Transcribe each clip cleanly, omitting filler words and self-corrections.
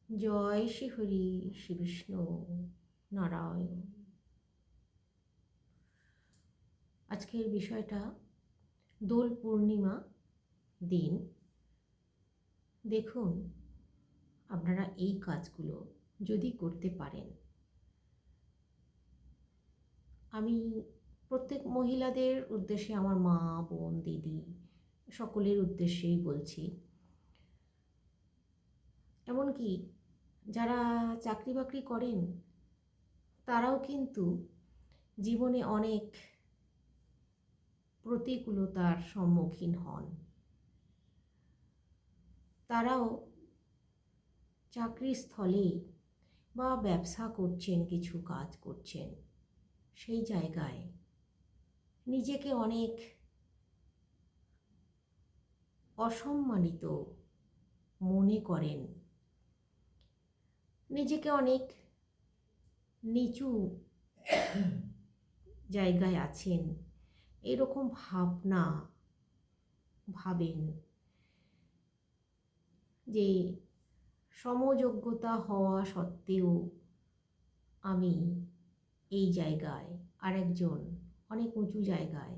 জয় শ্রী হরি শ্রী বিষ্ণু নারায়ণ। আজকের বিষয়টা দোল পূর্ণিমা দিন। দেখুন, আপনারা এই কাজগুলো যদি করতে পারেন, আমি প্রত্যেক মহিলাদের উদ্দেশ্যে, আমার মা, বোন, দিদি সকলের উদ্দেশ্যেই বলছি, এমনকি যারা চাকরি বাকরি করেন তারাও কিন্তু জীবনে অনেক প্রতিকূলতার সম্মুখীন হন। তারাও চাকরির স্থলে বা ব্যবসা করছেন, কিছু কাজ করছেন, সেই জায়গায় নিজেকে অনেক অসম্মানিত মনে করেন, নিজেকে অনেক নিচু জায়গায় আছেন, এরকম ভাবনা ভাবেন যে সমযোগ্যতা হওয়া সত্ত্বেও আমি এই জায়গায়, আরেকজন অনেক উঁচু জায়গায়।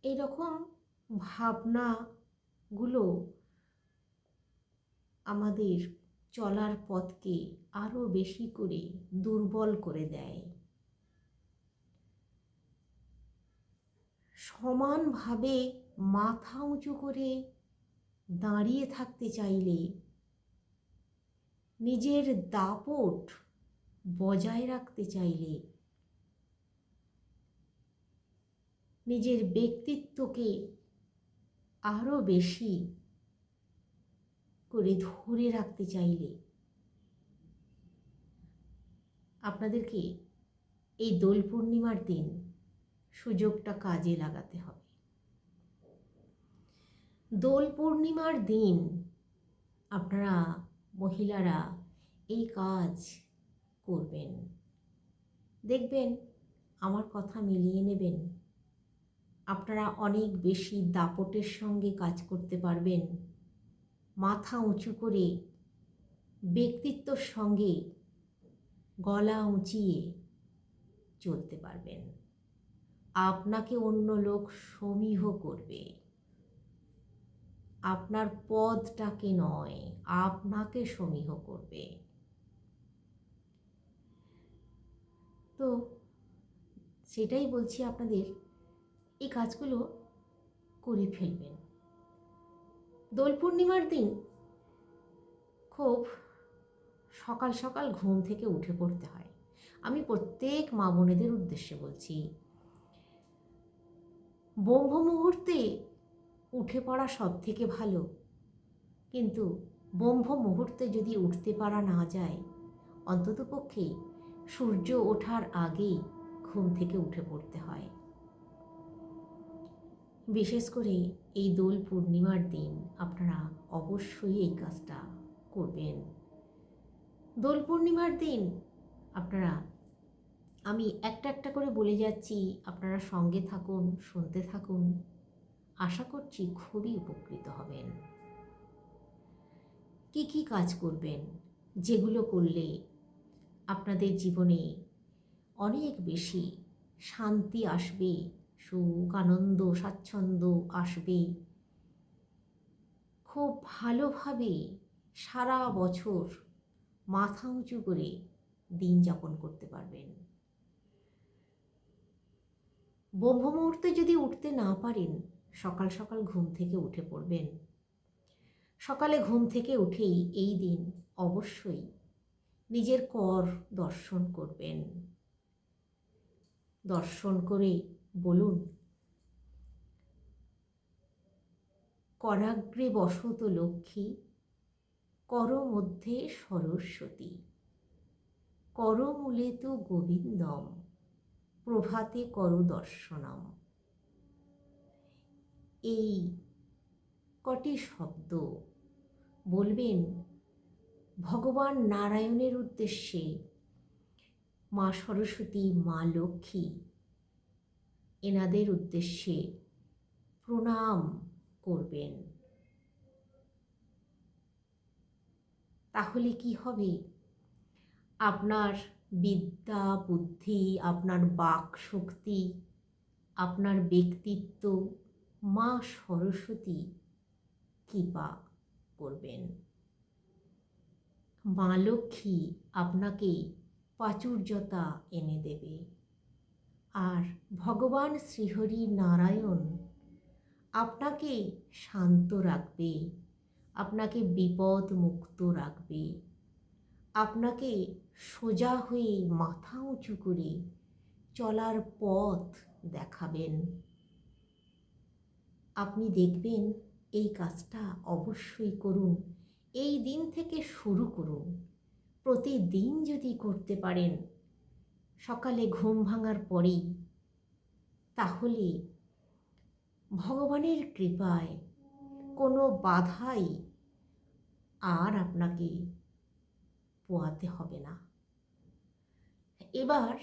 এইরকম ভাবনাগুলো আমাদের চলার পথকে আরও বেশি করে দুর্বল করে দেয়। সমানভাবে মাথা উঁচু করে দাঁড়িয়ে থাকতে চাইলে, নিজের দাপট বজায় রাখতে চাইলে, নিজের ব্যক্তিত্বকে আরও বেশি করে ধরে রাখতে চাইলে আপনাদেরকে এই দোল পূর্ণিমার দিন সুযোগটা কাজে লাগাতে হবে। দোল পূর্ণিমার দিন আপনারা মহিলারা এই কাজ করবেন, দেখবেন আমার কথা মিলিয়ে নেবেন, আপনারা অনেক বেশি দাপটের সঙ্গে কাজ করতে পারবেন, মাথা উঁচু করে ব্যক্তিত্বর সঙ্গে গলা উঁচিয়ে চলতে পারবেন। আপনাকে অন্য লোক সমীহ করবে, আপনার পদটাকে নয়, আপনাকে সমীহ করবে। তো সেটাই বলছি, আপনাদের এই কাজগুলো করে ফেলবেন। দোল পূর্ণিমার দিন খুব সকাল সকাল ঘুম থেকে উঠে পড়তে হয়। আমি প্রত্যেক মা বোনেদের উদ্দেশ্যে বলছি, ব্রহ্ম মুহূর্তে উঠে পড়া সব থেকে ভালো, কিন্তু ব্রহ্ম মুহূর্তে যদি উঠতে পারা না যায়, অন্ততপক্ষে সূর্য ওঠার আগেই ঘুম থেকে উঠে পড়তে হয়। বিশেষ করে এই দোল পূর্ণিমার দিন আপনারা অবশ্যই এই কাজটা করবেন। দোল পূর্ণিমার দিন আপনারা, আমি একটা একটা করে বলে যাচ্ছি, আপনারা সঙ্গে থাকুন, শুনতে থাকুন, আশা করছি খুবই উপকৃত হবেন। কি কি কাজ করবেন, যেগুলো করলে আপনাদের জীবনে অনেক বেশি শান্তি আসবে, সুখ, আনন্দ, স্বাচ্ছন্দ্য আসবে, খুব ভালোভাবে সারা বছর মাথা উঁচু করে দিন যাপন করতে পারবেন। ব্রহ্ম মুহূর্তে যদি উঠতে না পারেন, সকাল সকাল ঘুম থেকে উঠে পড়বেন। সকালে ঘুম থেকে উঠেই এই দিন অবশ্যই নিজের কর দর্শন করবেন। দর্শন করে বলুন, করাগ্রে বসত লক্ষ্মী, কর মধ্যে সরস্বতী, করমূলে তু গোবিন্দম, প্রভাতে কর দর্শনম। এই কটি শব্দ বলবেন ভগবান নারায়ণের উদ্দেশ্যে, মা সরস্বতী, মা লক্ষ্মী, এনাদের উদ্দেশ্যে প্রণাম করবেন। তাহলে কি হবে? আপনার বিদ্যা বুদ্ধি, আপনার বাক শক্তি, আপনার ব্যক্তিত্ব মা সরস্বতী কৃপা করবেন। মা লক্ষ্মী আপনাকে প্রাচুর্যতা এনে দেবে। আর ভগবান শ্রীহরি নারায়ণ আপনাকে শান্ত রাখবে, আপনাকে বিপদ মুক্ত রাখবে, আপনাকে সোজা হয়ে মাথা উঁচু করে চলার পথ দেখাবেন। আপনি দেখবেন এই কাজটা অবশ্যই করুন। এই দিন থেকে শুরু করুন। প্রতিদিন যদি করতে পারেন সকালে ঘুম ভাঙার পরেই, তাহলে ভগবানের কৃপায় কোনো বাধাই আর আপনাকে পোহাতে হবে না। এবার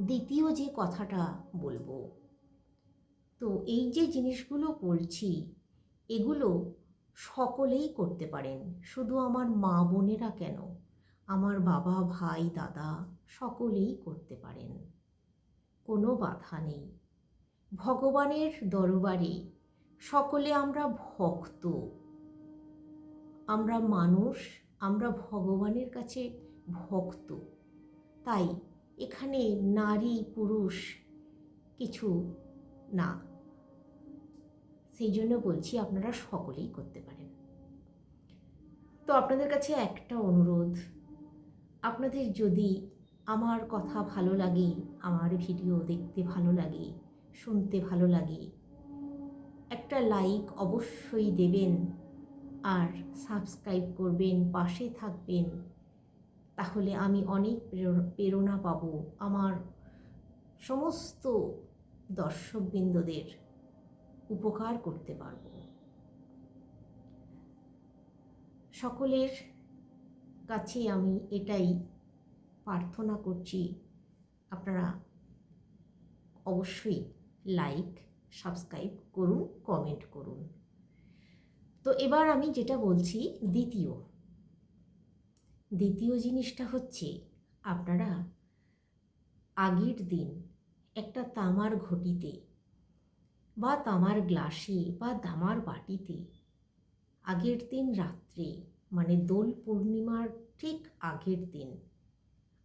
দ্বিতীয় যে কথাটা বলবো, তো এই যে জিনিসগুলো বলছি এগুলো সকলেই করতে পারেন, শুধু আমার মা বোনেরা কেন, আমার বাবা ভাই দাদা সকলেই করতে পারেন, কোনো বাধা নেই। ভগবানের দরবারে সকলে আমরা ভক্ত, আমরা মানুষ, আমরা ভগবানের কাছে ভক্ত। তাই এখানে নারী পুরুষ কিছু না, সেই জন্য বলছি আপনারা সকলেই করতে পারেন। তো আপনাদের কাছে একটা অনুরোধ, আপনাদের যদি আমার কথা ভালো লাগে, আমার ভিডিও দেখতে ভালো লাগে, শুনতে ভালো লাগে, একটা লাইক অবশ্যই দেবেন আর সাবস্ক্রাইব করবেন, পাশে থাকবেন। তাহলে আমি অনেক প্রেরণা পাবো আমার সমস্ত দর্শকবৃন্দদের উপকার করতে পারব। সকলের কাছে আমি এটাই প্রার্থনা করছি, আপনারা অবশ্যই লাইক সাবস্ক্রাইব করুন, কমেন্ট করুন। তো এবার আমি যেটা বলছি, দ্বিতীয় জিনিসটা হচ্ছে, আপনারা আগের দিন একটা তামার ঘটিতে বা তামার গ্লাসে বা তামার বাটিতে আগের দিন রাত্রে, মানে দোল পূর্ণিমার ঠিক আগের দিন,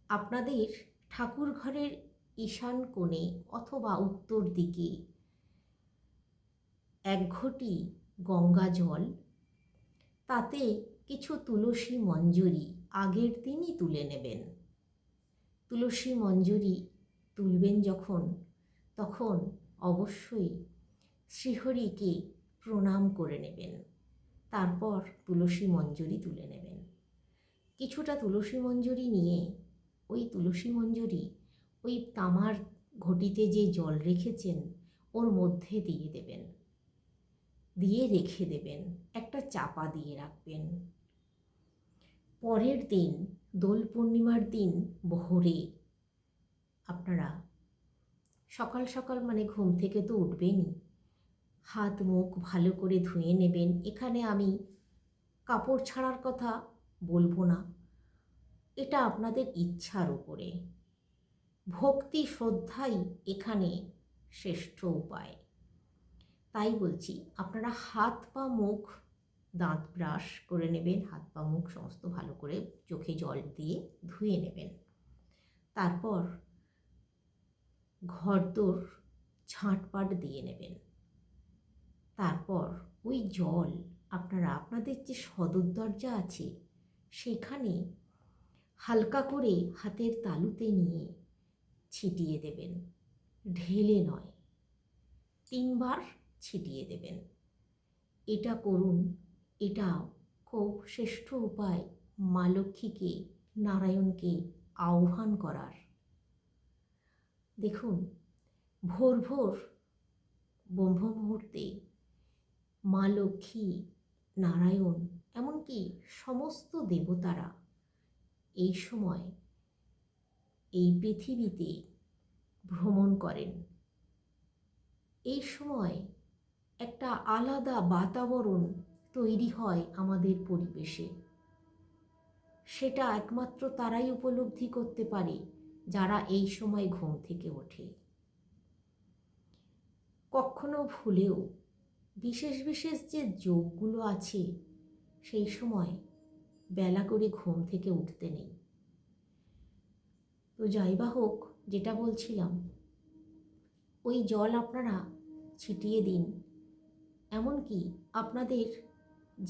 আপনাদের ঠাকুর ঘরের ঈশান কোণে অথবা উত্তর দিকে 1 ঘটি গঙ্গা জল, তাতে কিছু তুলসী মঞ্জরি আগের দিনই তুলে নেবেন। তুলসী মঞ্জরি তুলবেন যখন, তখন অবশ্যই শ্রীহরিকে প্রণাম করে নেবেন। তারপর তুলসী মঞ্জরি তুলে নেবেন। কিছুটা তুলসী মঞ্জরি নিয়ে ওই তুলসী মঞ্জরি ওই তামার ঘটিতে যে জল রেখেছেন ওর মধ্যে দিয়ে দেবেন, দিয়ে রেখে দেবেন, একটা চাপা দিয়ে রাখবেন। পরের দিন দোল পূর্ণিমার দিন ভোরে আপনারা সকাল সকাল, মানে ঘুম থেকে তো উঠবেনই, হাত মুখ ভালো করে ধুয়ে নেবেন। এখানে আমি কাপড় ছাড়ার কথা বলবো না, এটা আপনাদের ইচ্ছার উপরে। ভক্তি শ্রদ্ধাই এখানে শ্রেষ্ঠ উপায়। তাই বলছি, আপনারা হাত পা মুখ, দাঁত ব্রাশ করে নেবেন, হাত পা মুখ সমস্ত ভালো করে চোখে জল দিয়ে ধুয়ে নেবেন। তারপর ঘরদোর ঝাঁটপাট দিয়ে নেবেন। তারপর ওই জল আপনারা আপনাদের যে সদর দরজা আছে সেখানে হালকা করে হাতের তালুতে নিয়ে ছিটিয়ে দেবেন, ঢেলে নয়, 3 বার ছিটিয়ে দেবেন। এটা করুন, এটা খুব শ্রেষ্ঠ উপায় মা লক্ষ্মীকে, নারায়ণকে আহ্বান করার। দেখুন, ভোর ভোর ব্রহ্ম মুহূর্তে মা লক্ষ্মী, নারায়ণ, এমনকি সমস্ত দেবতারা এই সময় এই পৃথিবীতে ভ্রমণ করেন। এই সময় একটা আলাদা বাতাবরণ তৈরি হয় আমাদের পরিবেশে। সেটা একমাত্র তারাই উপলব্ধি করতে পারে যারা এই সময় ঘুম থেকে ওঠে। কখনো ভুলেও বিশেষ বিশেষ যে যোগগুলো আছে সেই সময় বেলা করে ঘুম থেকে উঠতে নেই। তো যাই বা হোক, যেটা বলছিলাম, ওই জল আপনারা ছিটিয়ে দিন। এমনকি আপনাদের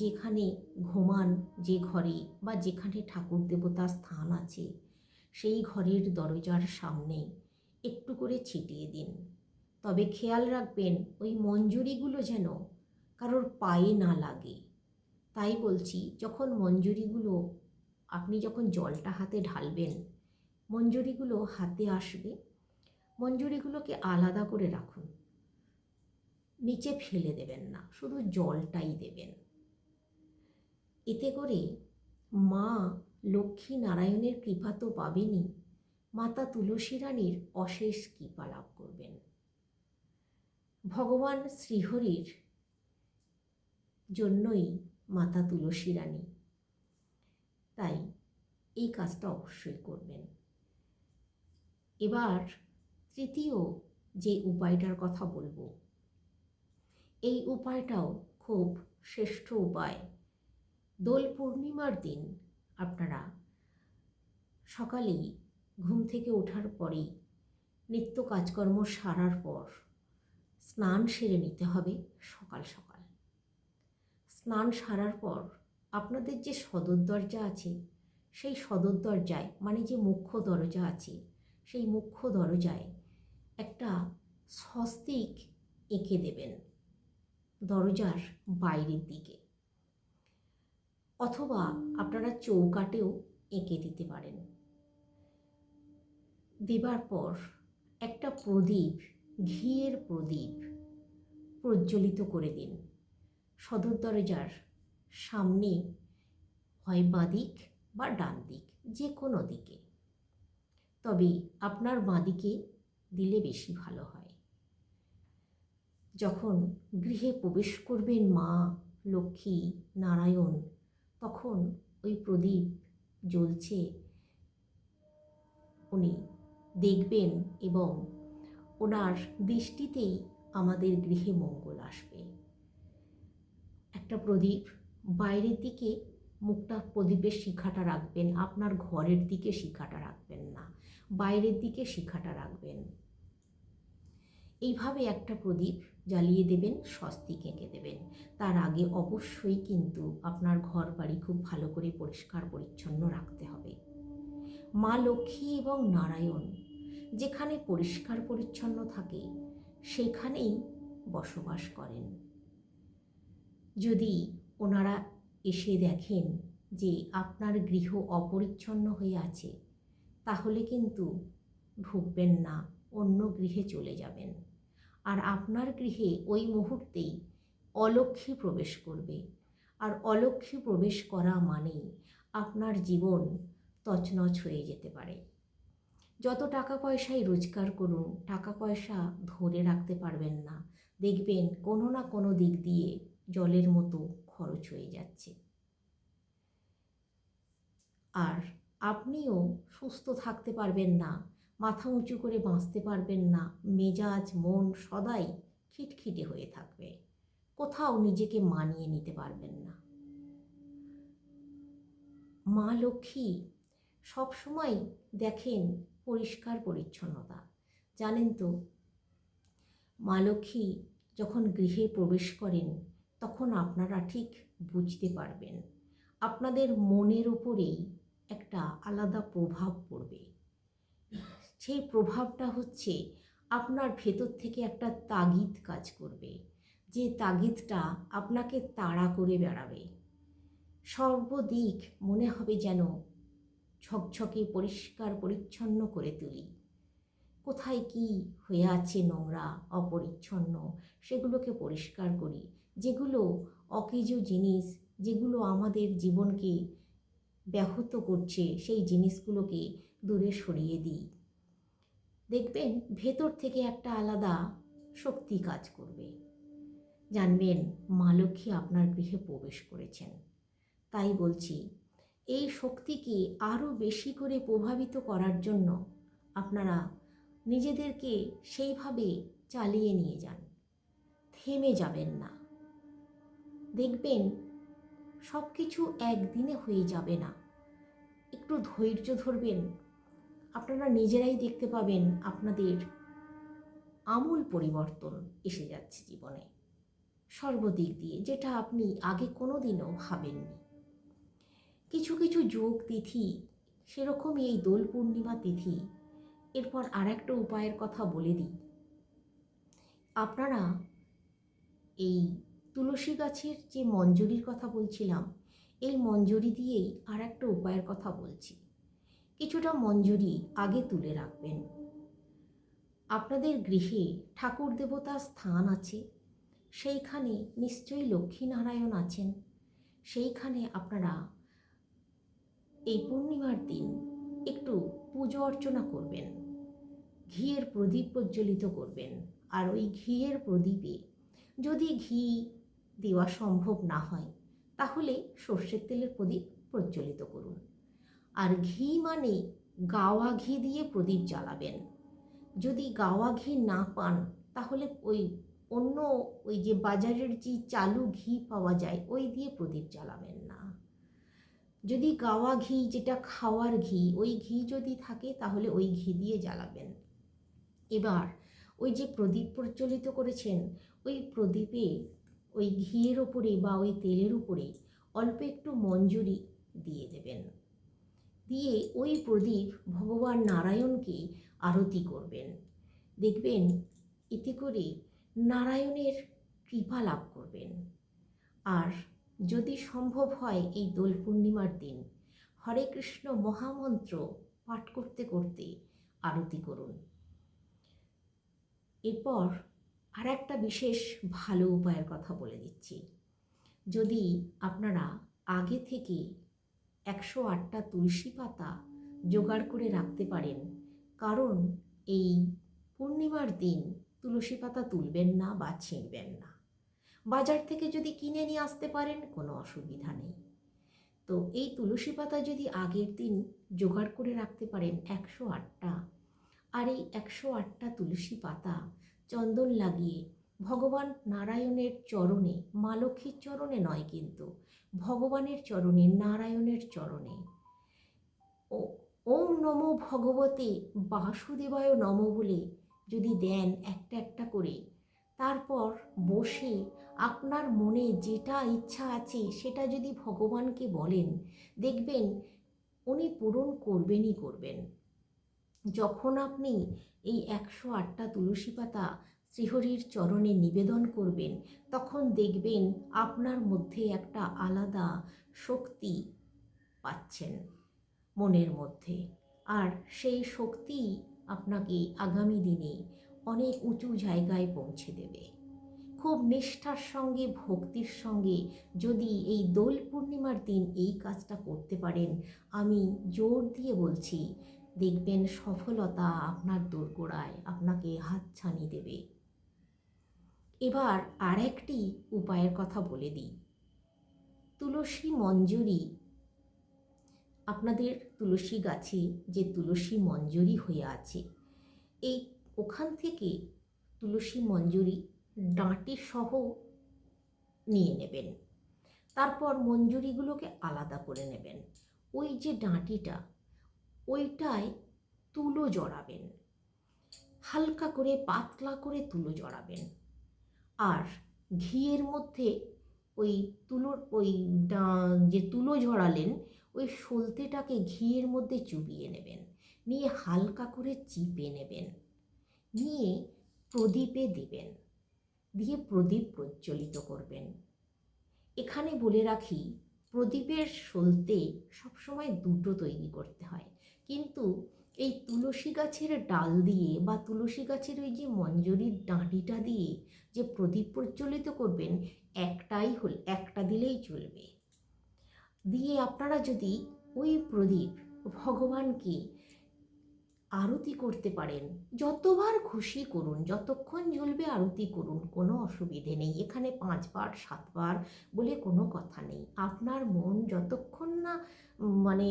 যেখানে ঘুমান, যে ঘরে বা যেখানে ঠাকুর দেবতার স্থান আছে সেই ঘরের দরজার সামনে একটু করে ছিটিয়ে দিন। তবে খেয়াল রাখবেন ওই মঞ্জুরিগুলো যেন কারোর পায়ে না লাগে। তাই বলছি, যখন মঞ্জুরিগুলো আপনি যখন জলটা হাতে ঢালবেন, মঞ্জুরিগুলো হাতে আসবে, মঞ্জুরিগুলোকে আলাদা করে রাখুন, নিচে ফেলে দেবেন না, শুধু জলটাই দেবেন। এতে করে মা লক্ষ্মী নারায়ণের কৃপা তো পাবেনই, মাতা তুলসী রানীর অশেষ কৃপা লাভ করবেন। ভগবান শ্রীহরির জন্যই মাতা তুলসী রানী, তাই এই কাজটা অবশ্যই করবেন। এবার তৃতীয় যে উপায়টার কথা বলবো, এই উপায়টাও খুব শ্রেষ্ঠ উপায়। দোল পূর্ণিমার দিন আপনারা সকালেই ঘুম থেকে ওঠার পরেই নিত্য কাজকর্ম সারার পর স্নান সেরে নিতে হবে। সকাল সকাল স্নান সারার পর আপনাদের যে সদর দরজা আছে সেই সদর দরজায়, মানে যে মুখ্য দরজা আছে সেই মুখ্য দরজায় একটা স্বস্তিক এঁকে দেবেন দরজার বাইরের দিকে, অথবা আপনারা চৌকাটেও এঁকে দিতে পারেন। দেবার পর একটা প্রদীপ, ঘিয়ের প্রদীপ প্রজ্বলিত করে দিন সদর দরজার সামনে, হয় বাঁদিক বা ডান দিক, যে কোনো দিকে, তবে আপনার বাঁদিকে দিলে বেশি ভালো হয়। যখন গৃহে প্রবেশ করবেন মা লক্ষ্মী নারায়ণ, তখন ওই প্রদীপ জ্বলছে উনি দেখবেন এবং ওনার দৃষ্টিতেই আমাদের গৃহে মঙ্গল আসবে। একটা প্রদীপ বাইরের দিকে, মুখটা প্রদীপের শিখাটা রাখবেন, আপনার ঘরের দিকে শিখাটা রাখবেন না, বাইরের দিকে শিখাটা রাখবেন। এইভাবে একটা প্রদীপ জ্বালিয়ে দেবেন, স্বস্তিক এঁকে দেবেন। তার আগে অবশ্যই কিন্তু আপনার ঘর বাড়ি খুব ভালো করে পরিষ্কার পরিচ্ছন্ন রাখতে হবে। মা লক্ষ্মী এবং নারায়ণ যেখানে পরিষ্কার পরিচ্ছন্ন থাকে সেখানেই বসবাস করেন। যদি ওনারা এসে দেখেন যে আপনার গৃহ অপরিচ্ছন্ন হয়ে আছে, তাহলে কিন্তু ঢুকবেন না, অন্য গৃহে চলে যাবেন। আর আপনার গৃহে ওই মুহূর্তেই অলক্ষ্মী প্রবেশ করবে। আর অলক্ষ্মী প্রবেশ করা মানেই আপনার জীবন তছনছ হয়ে যেতে পারে। যত টাকা পয়সাই রোজগার করুন, টাকা পয়সা ধরে রাখতে পারবেন না। দেখবেন কোনো না কোনো দিক দিয়ে জলের মতো খরচ হয়ে যাচ্ছে। আর আপনিও সুস্থ থাকতে পারবেন না, মাথা উঁচু করে বাঁচতে পারবেন না, মেজাজ মন সদাই খিটখিটে হয়ে থাকবে, কোথাও নিজেকে মানিয়ে নিতে পারবেন না। মা লক্ষ্মী সবসময় দেখেন পরিষ্কার পরিচ্ছন্নতা। জানেন তো, মা লক্ষ্মী যখন গৃহে প্রবেশ করেন তখন আপনারা ঠিক বুঝতে পারবেন আপনাদের মনের উপরেই একটা আলাদা প্রভাব পড়বে। সেই প্রভাবটা হচ্ছে আপনার ভেতর থেকে একটা তাগিদ কাজ করবে, যে তাগিদটা আপনাকে তাড়া করে বেড়াবে। সর্বদিক মনে হবে যেন ঝকঝকে পরিষ্কার পরিচ্ছন্ন করে তুলি। কোথায় কি হয়ে আছে নোংরা অপরিচ্ছন্ন সেগুলোকে পরিষ্কার করি। যেগুলো অকেজো জিনিস, যেগুলো আমাদের জীবনকে ব্যাহত করছে, সেই জিনিসগুলোকে দূরে সরিয়ে দিই। দেখবেন ভেতর থেকে একটা আলাদা শক্তি কাজ করবে। জানবেন মা লক্ষ্মী আপনার গৃহে প্রবেশ করেছেন। তাই বলছি, এই শক্তিকে আরও বেশি করে প্রভাবিত করার জন্য আপনারা নিজেদেরকে সেইভাবে চালিয়ে নিয়ে যান, থেমে যাবেন না। দেখবেন সব কিছু একদিনে হয়ে যাবে না, একটু ধৈর্য ধরবেন, আপনারা নিজেরাই দেখতে পাবেন আপনাদের আমূল পরিবর্তন এসে যাচ্ছে জীবনে সর্বদিক দিয়ে, যেটা আপনি আগে কোনো দিনও ভাবেননি। কিছু কিছু যোগ তিথি, সেরকমই এই দোল পূর্ণিমা তিথি। এরপর আর একটা উপায়ের কথা বলে দিই। আপনারা এই তুলসী গাছের যে মঞ্জরির কথা বলছিলাম, এই মঞ্জরি দিয়েই আর একটা উপায়ের কথা বলছি। কিছুটা মঞ্জরি আগে তুলে রাখবেন। আপনাদের গৃহে ঠাকুর দেবতার স্থান আছে, সেইখানে নিশ্চয়ই লক্ষ্মীনারায়ণ আছেন। সেইখানে আপনারা এই পূর্ণিমার দিন একটু পুজো অর্চনা করবেন, ঘিয়ের প্রদীপ প্রজ্বলিত করবেন। আর ওই ঘিয়ের প্রদীপে যদি ঘি দেওয়া সম্ভব না হয়, তাহলে সর্ষের তেলের প্রদীপ প্রজ্বলিত করুন। আর ঘি মানে গাওয়া ঘি দিয়ে প্রদীপ জ্বালাবেন। যদি গাওয়া ঘি না পান, তাহলে ওই যে বাজারের যে চালু ঘি পাওয়া যায়, ওই দিয়ে প্রদীপ জ্বালাবেন না। যদি গাওয়া ঘি, যেটা খাওয়ার ঘি, ওই ঘি যদি থাকে, তাহলে ওই ঘি দিয়ে জ্বালাবেন। এবার ওই যে প্রদীপ প্রজ্বলিত করেছেন, ওই প্রদীপে ওই ঘিয়ের ওপরে বা ওই তেলের উপরে অল্প একটু মঞ্জরি দিয়ে দেবেন। দিয়ে ওই প্রদীপ ভগবান নারায়ণকে আরতি করবেন। দেখবেন এতে করে নারায়ণের কৃপা লাভ করবেন। আর যদি সম্ভব হয়, এই দোল পূর্ণিমার দিন হরে কৃষ্ণ মহামন্ত্র পাঠ করতে করতে আরতি করুন। এরপর আর একটা বিশেষ ভালো উপায়ের কথা বলে দিচ্ছি। যদি আপনারা আগে থেকে 108টা তুলসী পাতা জোগাড় করে রাখতে পারেন, কারণ এই পূর্ণিমার দিন তুলসী পাতা তুলবেন না বা ছিঁড়বেন না। বাজার থেকে যদি কিনে নিয়ে আসতে পারেন, কোনো অসুবিধা নেই। তো এই তুলসী পাতা যদি আগের দিন জোগাড় করে রাখতে পারেন 108টা, আর এই 108টা তুলসী পাতা চন্দন লাগিয়ে ভগবান নারায়ণের চরণে, মা লক্ষ্মীর চরণে নয় কিন্তু ভগবানের চরণে, নারায়ণের চরণে ওম নমো ভগবতে বাসুদেবায় নমঃ বলে যদি দেন একটা একটা করে, তারপর বসে আপনার মনে যেটা ইচ্ছা আছে সেটা যদি ভগবানকে বলেন, দেখবেন উনি পূরণ করবেনই করবেন। যখন আপনি এই 108টা তুলসী পাতা শ্রীহরির চরণে নিবেদন করবেন, তখন দেখবেন আপনার মধ্যে একটা আলাদা শক্তি পাচ্ছেন মনের মধ্যে। আর সেই শক্তি আপনাকে আগামী দিনে অনেক উঁচু জায়গায় পৌঁছে দেবে। খুব নিষ্ঠার সঙ্গে, ভক্তির সঙ্গে যদি এই দোল পূর্ণিমার দিন এই কাজটা করতে পারেন, আমি জোর দিয়ে বলছি, দেখবেন সফলতা আপনার দোরগোড়ায় আপনাকে হাতছানি দেবে। এবার আর একটি উপায়ের কথা বলে দিই। তুলসী মঞ্জরি, আপনাদের তুলসী গাছে যে তুলসী মঞ্জরি হয়ে আছে, এই ওখান থেকে তুলসী মঞ্জরি ডাঁটি সহ নিয়ে নেবেন। তারপর মঞ্জরিগুলোকে আলাদা করে নেবেন। ওই যে ডাঁটিটা, ওইটায় তুলো জড়াবেন, হালকা করে পাতলা করে তুলো জড়াবেন। আর ঘিয়ের মধ্যে ওই যে তুলো জড়ালেন, ওই সলতেটাকে ঘিয়ের মধ্যে চুবিয়ে নেবেন, নিয়ে হালকা করে চিপে নেবেন, নিয়ে প্রদীপে দেবেন, দিয়ে প্রদীপ প্রজ্বলিত করবেন। এখানে বলে রাখি, প্রদীপের সলতে সবসময় দুটো তৈরি করতে হয়, কিন্তু এই তুলসী গাছের ডাল দিয়ে বা তুলসী গাছের ওই যে মঞ্জরির ডাঁটিটা দিয়ে যে প্রদীপ প্রজ্বলিত করবেন, একটা দিলেই চলবে। দিয়ে আপনারা যদি ওই প্রদীপ ভগবানকে আরতি করতে পারেন, যতবার খুশি করুন, যতক্ষণ জ্বলবে আরতি করুন, কোনো অসুবিধে নেই। এখানে 5 বার 7 বার বলে কোনো কথা নেই। আপনার মন যতক্ষণ না মানে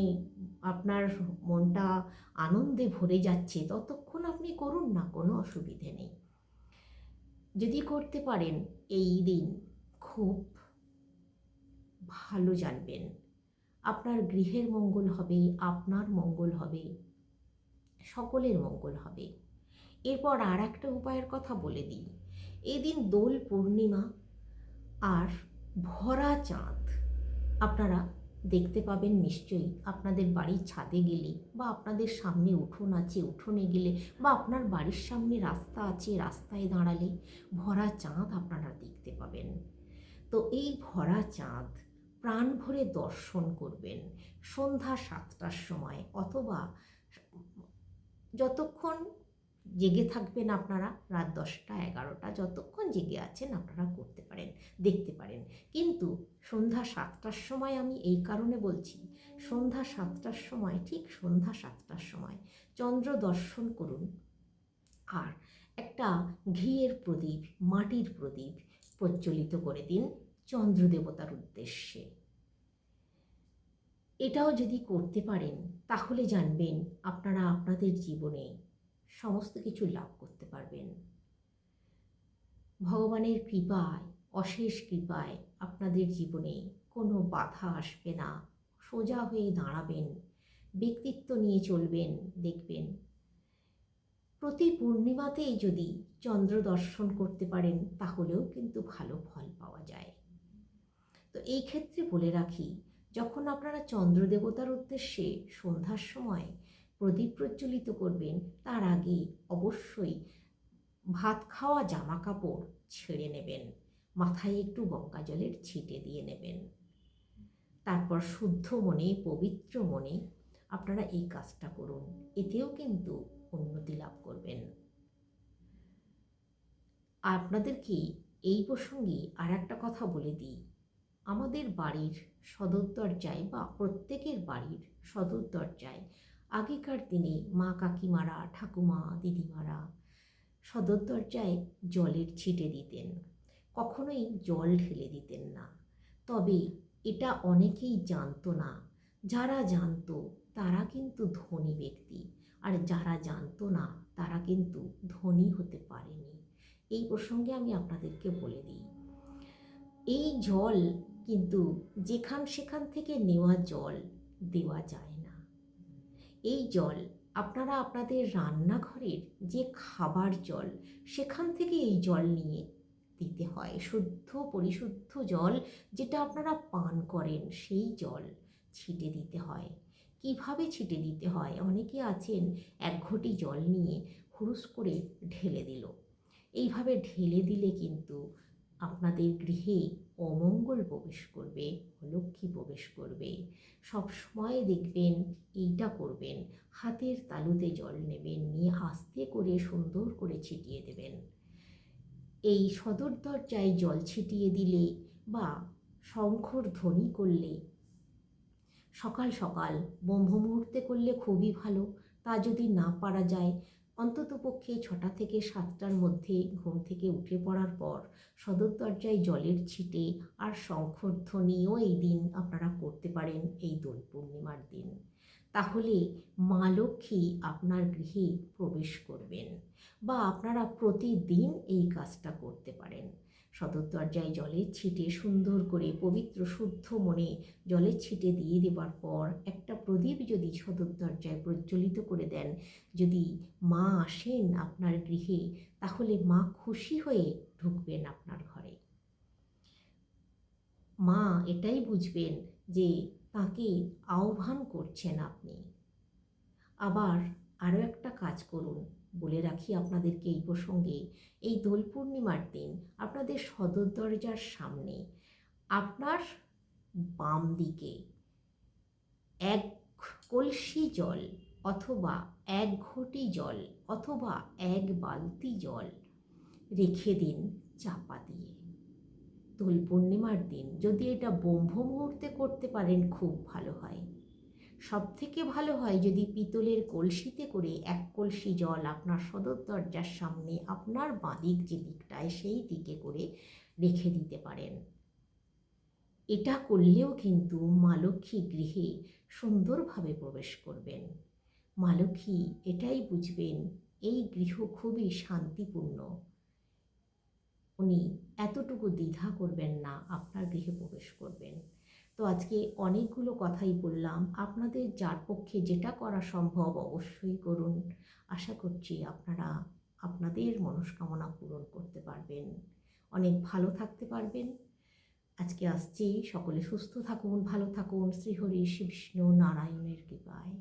আপনার মনটা আনন্দে ভরে যাচ্ছে ততক্ষণ আপনি করুন না, কোনো অসুবিধে নেই। যদি করতে পারেন এই দিন খুব ভালো জানবেন, আপনার গৃহের মঙ্গল হবে, আপনার মঙ্গল হবে, সকলের মঙ্গল হবে। এরপর আর একটা উপায়ের কথা বলে দিই। এদিন দোল পূর্ণিমা আর ভরা চাঁদ আপনারা দেখতে পাবেন নিশ্চয়ই। আপনাদের বাড়ির ছাদে গেলে বা আপনাদের সামনে উঠোন আছে, উঠোনে গেলে বা আপনার বাড়ির সামনে রাস্তা আছে, রাস্তায় দাঁড়ালে ভরা চাঁদ আপনারা দেখতে পাবেন। তো এই ভরা চাঁদ প্রাণ ভরে দর্শন করবেন সন্ধ্যা 7টার সময়, অথবা যতক্ষণ জেগে থাকবেন আপনারা, রাত 10টা 11টা যতক্ষণ জেগে আছেন আপনারা করতে পারেন, দেখতে পারেন। কিন্তু সন্ধ্যা 7টার সময় আমি এই কারণে বলছি, সন্ধ্যা 7টার সময়, ঠিক সন্ধ্যা 7টার সময় চন্দ্র দর্শন করুন। আর একটা ঘিয়ের প্রদীপ, মাটির প্রদীপ প্রজ্বলিত করে দিন চন্দ্রদেবতার উদ্দেশ্যে। এটাও যদি করতে পারেন তাহলে জানবেন আপনারা আপনাদের জীবনে সমস্ত কিছু লাভ করতে পারবেন। ভগবানের কৃপায়, অশেষ কৃপায় আপনাদের জীবনে কোনো বাধা আসবে না। সোজা হয়ে দাঁড়াবেন, ব্যক্তিত্ব নিয়ে চলবেন, দেখবেন প্রতি পূর্ণিমাতেই যদি চন্দ্র দর্শন করতে পারেন তাহলেও কিন্তু ভালো ফল পাওয়া যায়। তো এই ক্ষেত্রে বলে রাখি, যখন আপনারা চন্দ্র দেবতার উদ্দেশ্যে সন্ধ্যার সময় প্রদীপ প্রজ্বলিত করবেন, তার আগে অবশ্যই ভাত খাওয়া জামা কাপড় ছেড়ে নেবেন, মাথায় একটু গঙ্গা জলের ছিটে দিয়ে নেবেন। তারপর শুদ্ধ মনে, পবিত্র মনে আপনারা এই কাজটা করুন, এতেও কিন্তু উন্নতি লাভ করবেন। আপনাদেরকে এই প্রসঙ্গে আর একটা কথা বলে দিই, আমাদের বাড়ির সদর দরজায় বা প্রত্যেকের বাড়ির সদর দরজায় আগেকার দিনে মা কাকিমারা, ঠাকুমা, দিদিমারা সদর দরজায় জলের ছিটে দিতেন, কখনোই জল ঢেলে দিতেন না। তবে এটা অনেকেই জানতো না। যারা জানতো তারা কিন্তু ধনী ব্যক্তি, আর যারা জানতো না তারা কিন্তু ধনী হতে পারেনি। এই প্রসঙ্গে আমি আপনাদেরকে বলে দিই, এই জল কিন্তু যেখান সেখান থেকে নেওয়া জল দেওয়া যায় না। এই জল আপনারা আপনাদের রান্নাঘরের যে খাবার জল, সেখান থেকে এই জল নিয়ে দিতে হয়। শুদ্ধ পরিশুদ্ধ জল যেটা আপনারা পান করেন, সেই জল ছিটে দিতে হয়। কিভাবে ছিটে দিতে হয়? অনেকে আছেন 1 ঘটি জল নিয়ে হুড়ুস করে ঢেলে দিল। এইভাবে ঢেলে দিলে কিন্তু আপনাদের গৃহে অমঙ্গল প্রবেশ করবে, অলক্ষ্মী প্রবেশ করবে। সব সময় দেখবেন এইটা করবেন, হাতের তালুতে জল নেবেন, নিয়ে আস্তে করে সুন্দর করে ছিটিয়ে দেবেন। এই সদর দরজায় জল ছিটিয়ে দিলে বা শঙ্খর ধ্বনি করলে, সকাল সকাল ব্রহ্ম মুহূর্তে করলে খুবই ভালো। তা যদি না পারা যায়, অন্ততপক্ষে 6টা থেকে 7টার মধ্যে ঘুম থেকে উঠে পড়ার পর সদর দরজায় জলের ছিটে আর শঙ্খধ্বনিও এই দিন আপনারা করতে পারেন, এই দোল পূর্ণিমার দিন। তাহলে মা লক্ষ্মী আপনার গৃহে প্রবেশ করবেন। বা আপনারা প্রতিদিন এই কাজটা করতে পারেন। সদর দরজায় জলের ছিটে সুন্দর করে পবিত্র শুদ্ধ মনে জলের ছিটে দিয়ে দেবার পর একটা প্রদীপ যদি সদর দরজায় প্রজ্বলিত করে দেন, যদি মা আসেন আপনার গৃহে, তাহলে মা খুশি হয়ে ঢুকবেন আপনার ঘরে। মা এটাই বুঝবেন যে তাকে আহ্বান করছেন আপনি। আবার আরও একটা কাজ করুন, বলে রাখি আপনাদেরকে এই প্রসঙ্গে, এই দোল পূর্ণিমার দিন আপনাদের সদর দরজার সামনে আপনার বাম দিকে 1 কলসি জল অথবা 1 ঘটি জল অথবা 1 বালতি জল রেখে দিন চাপা দিয়ে। দোল পূর্ণিমার দিন যদি এটা ব্রহ্ম মুহূর্তে করতে পারেন খুব ভালো হয়। সবথেকে ভালো হয় যদি পিতলের কলসিতে করে 1 কলসি জল আপনার সদর দরজার সামনে আপনার বাঁদিক যে দিকটায় সেই দিকে করে রেখে দিতে পারেন। এটা করলেও কিন্তু মা লক্ষ্মী গৃহে সুন্দরভাবে প্রবেশ করবেন। মা লক্ষ্মী এটাই বুঝবেন এই গৃহ খুবই শান্তিপূর্ণ। উনি এতটুকু দ্বিধা করবেন না, আপনার গৃহে প্রবেশ করবেন। তো আজকে অনেকগুলো কথাই বললাম, আপনাদের যার পক্ষে যেটা করা সম্ভব অবশ্যই করুন। আশা করছি আপনারা আপনাদের মনস্কামনা পূরণ করতে পারবেন, অনেক ভালো থাকতে পারবেন। আজকে আসছি, সকলে সুস্থ থাকুন, ভালো থাকুন, শ্রীহরি শ্রী বিষ্ণু নারায়ণের কৃপায়।